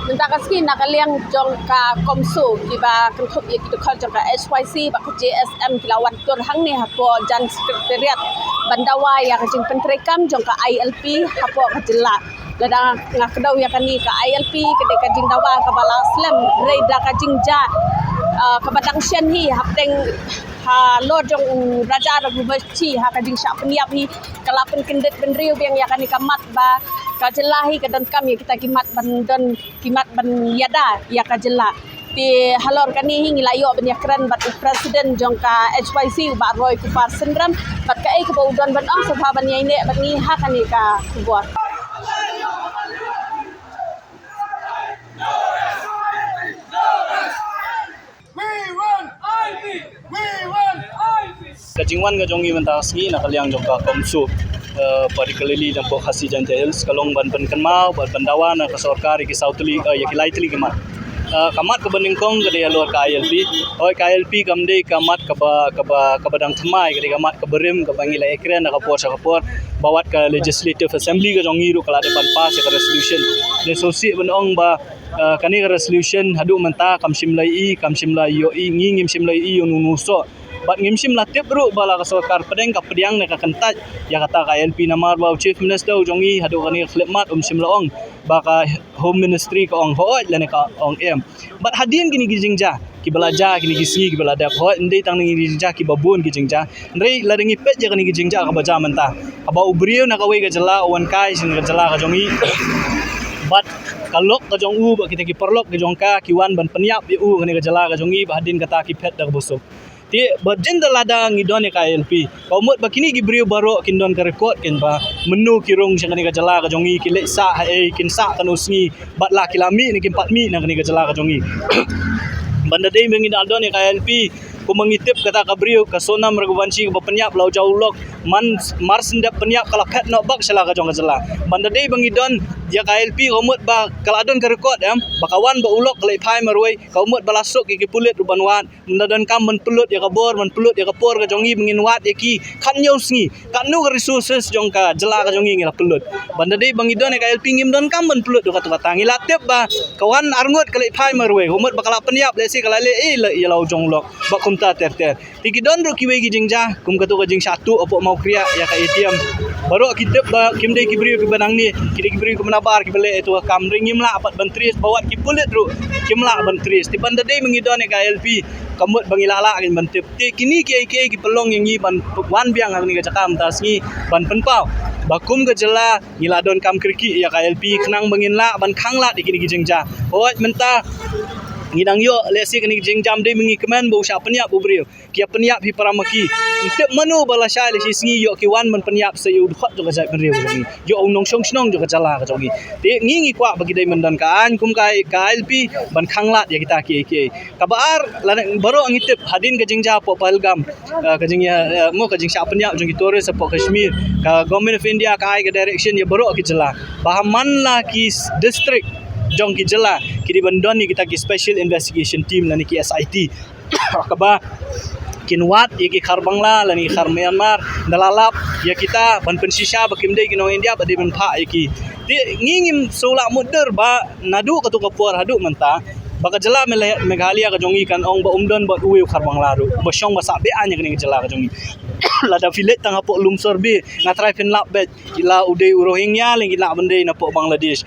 Mendakaski nakaliang jong ka komso kiba kentup ya kita kau jong ka SYC bak JSM kilawan tur hang ni hapo jan sekretariat bandawa ya kajing pentrekam jong ka ILP hapo kajela ladang ngakdau ya kani ka ILP kede kajing dawa ka bala slam reida kajing ja ka badang shen hi hapteng ha lo jong raja da bubachi ha kajing syak peniap hi kalapen kendet benriu biang ya kani kamat ba kajelahi kadan kami kita kimat ban yada ya kajela pi halor kani hingi layo ban yakran bat presiden jongka HYC ba roy kupar sendram bat kai ke udon ban ang sabha ban yaine bat ni ha kani ka kubuat Kajingwan ka jongi mentasngi nakaliang jongka komsu particularly dan pok khasi jan hills kalong ban penkenmau ban pendawa na kasorkar ki sautli ya ki laitli kemat kamat ke beningkong ke dia luar ka ILP oi ka ILP kamde kamat ka badang thmai ke kamat ke berim ke bangila ekren ka por bawat ke legislative assembly ke jongi ru kala depan pas ke resolution de sosi benong ba kani resolution hadu menta kam simlai yo i ngingim simlai i nunuso bat ngimsim latip ru bala ka sarkar pedeng ka pediang ne ka kentat ya kata ka LP namar bau chief minister jongi hadu kani khlemat simlaong ba ka home ministry ka ong hoat lane ka ong em bat hadin gini gijingja ki balaja gini gisngi ki balada ho ndei tang ni gijingja ki babun gijingja ndrei ladengi pet ja kani gijingja ka baja menta aba ubrio na ka wei ka jala wan kai sin ka jala ka jongi bat kalok ka jong u ba kita ki perlok ki jongka ki wan ban peniap u kani ka jala ka jongi ba hadin kata ki pet dak busuk ti berjen lada ngidon ka LP komot bakini gibriu baro kindon ka record kin ba menu kirong sing ka jala ka jongi ki leksa kin sa kanusngi bat la kilami ni ki 4 mi na ka jala ka jongi banda dei mengi daldon ka LP ko mangitip kata kabriu ka sonam ragwanci ba penyap lau jaulok man mar sendap penyap kala pet no bak sala ka jong jala banda dei bangidon ya ka LP komot ba kaladon ka record bakawan ba ulok kalai phai marwai komot balasuk ki pulit ruban wat ndadan kam men pulut ya ka bor men pulut ya ka por ka jongi mengin wat ya ki kan nyusngi kan nu resources jong ka jala ka jongi ngila pulut banda dei bangidon ka LP ngim don kam men pulut do ka tangi latip ba kawan arngot kalai phai marwai komot bakala penyap lesi kala le ya lau jonglok ba kumta ter tiki don ro kiwe gi jingja kum katu ka jing satu opo mau kriya ya ka ATM baru kitip ba kimdei kibriu ki banang ni kidi kibriu ki menabar ki bele itu kam ringim la apat bantris bawat ki pulit ru kimla bantris ti banda dei mengidon ka LP kamut bangilala kin bantip ti kini ki pelong yang ni ban wan biang ni ka cakam tasngi ban penpau bakum ke jela ngiladon kam kriki ya ka LP kenang banginla ban khangla di kini gi jingja hot menta ngidang yo lesi kini jingjam dei mengi kemen bau sya peniap ubrio kia peniap hi paramaki intep manu bala sya lesi singi yo ki wan men peniap se yu khot jo ka benriu jongi yo unong song snong jo ka jala ka jongi te ngingi kwa bagi dei mendan ka an kum kai ka LP ban khanglat ya kita ki kabar baro ngitep hadin ka jingja po palgam ka jing ya mo ka jing sya peniap jongi tore sa po Kashmir ka government of India ka ai ka direction ya baro ki jala bahaman la ki district jong ki jela kidi bandon ni kita ki special investigation team lani ki SIT kaba kinwat ye ki kharbangla lani khar Myanmar dalalap ya kita ban pensisha bakimdei ki no India badi ban pha ye ki ngingim sola muder ba nadu katu kapur hadu menta baka jela Meghalaya ka jongi kan ong ba umdon ba uwe kharbangla ru ba shong ba sabe anya kini jela ka jongi lada filet tang apok lumsor bi ngatrai fin lap bet ila udei Rohingya lagi la bendei na pok Bangladesh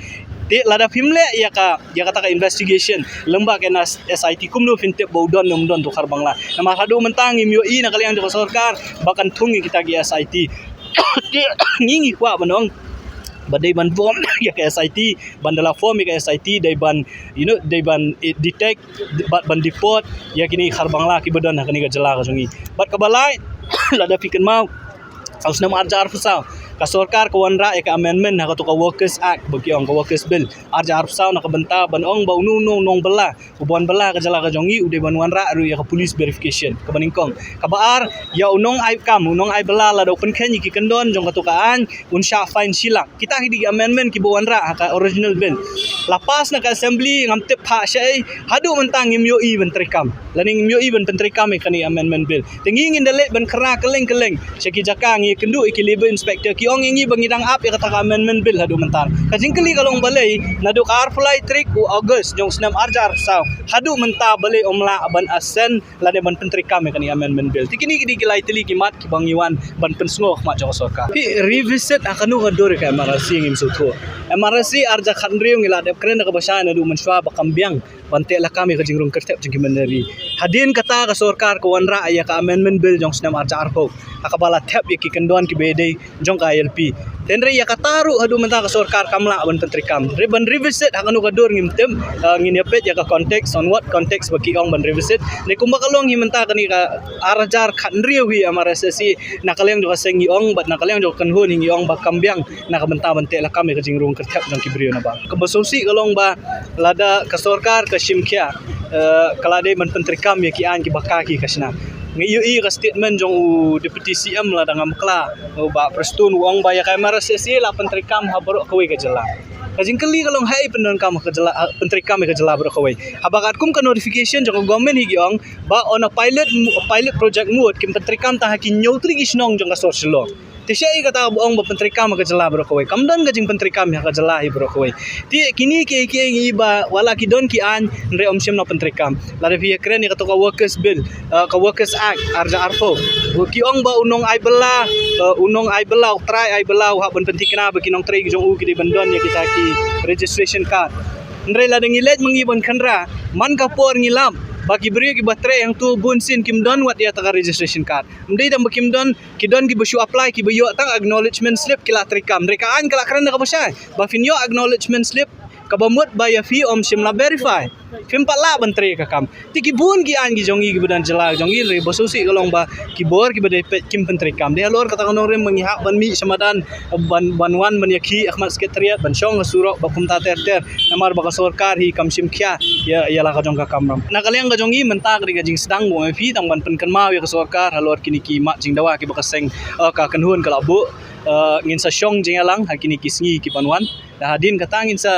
lada fimle ya kata ka investigation lembak kena SIT kumnu fintep baudon nomdon tu kharbangla nama hadu mentang imyo i na kaliang tu sarkar bakan thungi kita gi SIT ngingi kwa banong badai ban form ya ka SIT bandala form ya ka SIT dai ban dai ban detect ban deport ya kini kharbangla ki badan kini ka jela ka jongi bat kabalai lada fiken mau aus nama arjar fusau ka sarkar ka wanra ka amendment na ka workers act bagi ong ka workers bill arjar fusau na ka benta ban ong ba nong bela ubon bela ka jala ka jongi ude ban wanra ru ya ka police verification ka baningkong ka baar ya unong ai bela la do pen khenyi ki kendon jong ka tukaan unsha fine silak kita hidi amendment ki wanra ka original bill lapas na ka assembly ngam tip pha syai hadu mentang imyo i ban trekam laning imyo i ban pentrikam kani amendment bill tingi ngin dale ban kra keleng syaki jaka ngi kendu iki labor inspector ki kiong ingi bangidang up ya kata amendment bill hadu mentar kajing kali kalong balai nadu kar fly trick u August jong senam arjar saw hadu mentah balai omla ban asen lade ban pentri kam kan amendment bill tikini kidi kilai tili kimat ki bangiwan ban pensngoh mak jong sorkar pi revisit akanu gador ka MRC ngim sutho MRC arja khandriu ngila de kren ka basha nadu menshwa bakambiang bante la kami kajing rung kertep jeng meneri hadin kata ka sorkar ko wanra aya ka amendment bill jong senam arjar ko akabala tap ya ki kendon ki bede jong ka ILP tenre ya kataru hadu mentah ka sorkar kamla ban pentri kam ban revisit akanu gador ngim tem ngin yapet ya ka konteks on what konteks baki ong ban revisit ne kumbakalong hi mentah kani ka arajar khandriu hi MRSSI nakaleng jo sengi ong bat nakaleng jo kanhun hi ong bakambiang nakabenta bante la kami kajing rung kertep jong ki brio na ba kabasosi kalong ba lada ka sorkar ka shimkhya kalade ban pentri kam ya ki an ki bakaki kasna ngi ka statement jong u deputy CM la dangam kla ba prestun wong ba ya kamera sesi la pentri kam ha baro kawai ka jela kajing kali kalong hai pendon kam ka jela pentri kam ka jela baro kawai abagat kum ka notification jong government hi giong ba on a pilot project mood kim pentri kam ta ki nyotri gi snong jong ka social Tisai kata ong ba pentri kam ka jela baro kawai kamdan ka jing pentri kam ka jela hi baro kawai ti kini ke iba wala ki don ki an re om sim no pentri kam la de via kren ka to ka workers bill ka workers act arja arfo ki ong ba unong ai bela try ai bela ha ban penting kena bagi nong try jong u ki di bandon ya kita ki registration card nre la dengi let mangi ban khandra man ka por ngilam bagi beri ki batre yang tu bunsin kim don wat dia taka registration card mdei dam kim don ki don ki besu apply ki bayo tang acknowledgement slip kila trikam mereka an kala kran ka basai ba finyo acknowledgement slip kabamut ba ya fi om simla verify fim pala bantre ka kam tiki bun ki an gi jongi ki badan jela jongi re bosusi kalong ba ki bor ki bade kim pentri kam de lor kata kanong re mangi hak ban mi samadan ban wan ban yakhi akhmat sekretariat ban shong surok ba kumta ter namar ba ka sorkar hi kam simkhya ya la ka jong ka kamram nakalyang ka jongi mentak ri ka jing sedang mo fi tang ban pen kan mau ya ka sorkar halor kini ki mak jing dawa ki ba ka seng ka kanhun kala bu ngin sa shong jing alang hakini ki sngi ki banwan dah hadin kata ngin sa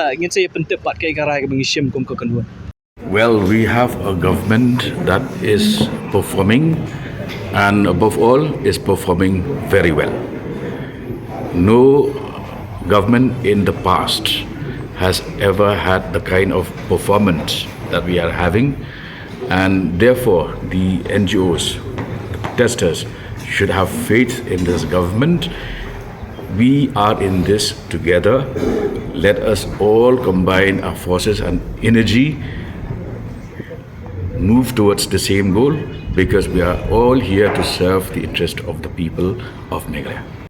pentep pat kai karai ka bangishim kum ka kanhun. Well, we have a government that is performing and above all is performing very well. No government in the past has ever had the kind of performance that we are having, and therefore the NGOs, the protesters should have faith in this government. We are in this together. Let us all combine our forces and energy, move towards the same goal, because we are all here to serve the interest of the people of Meghalaya.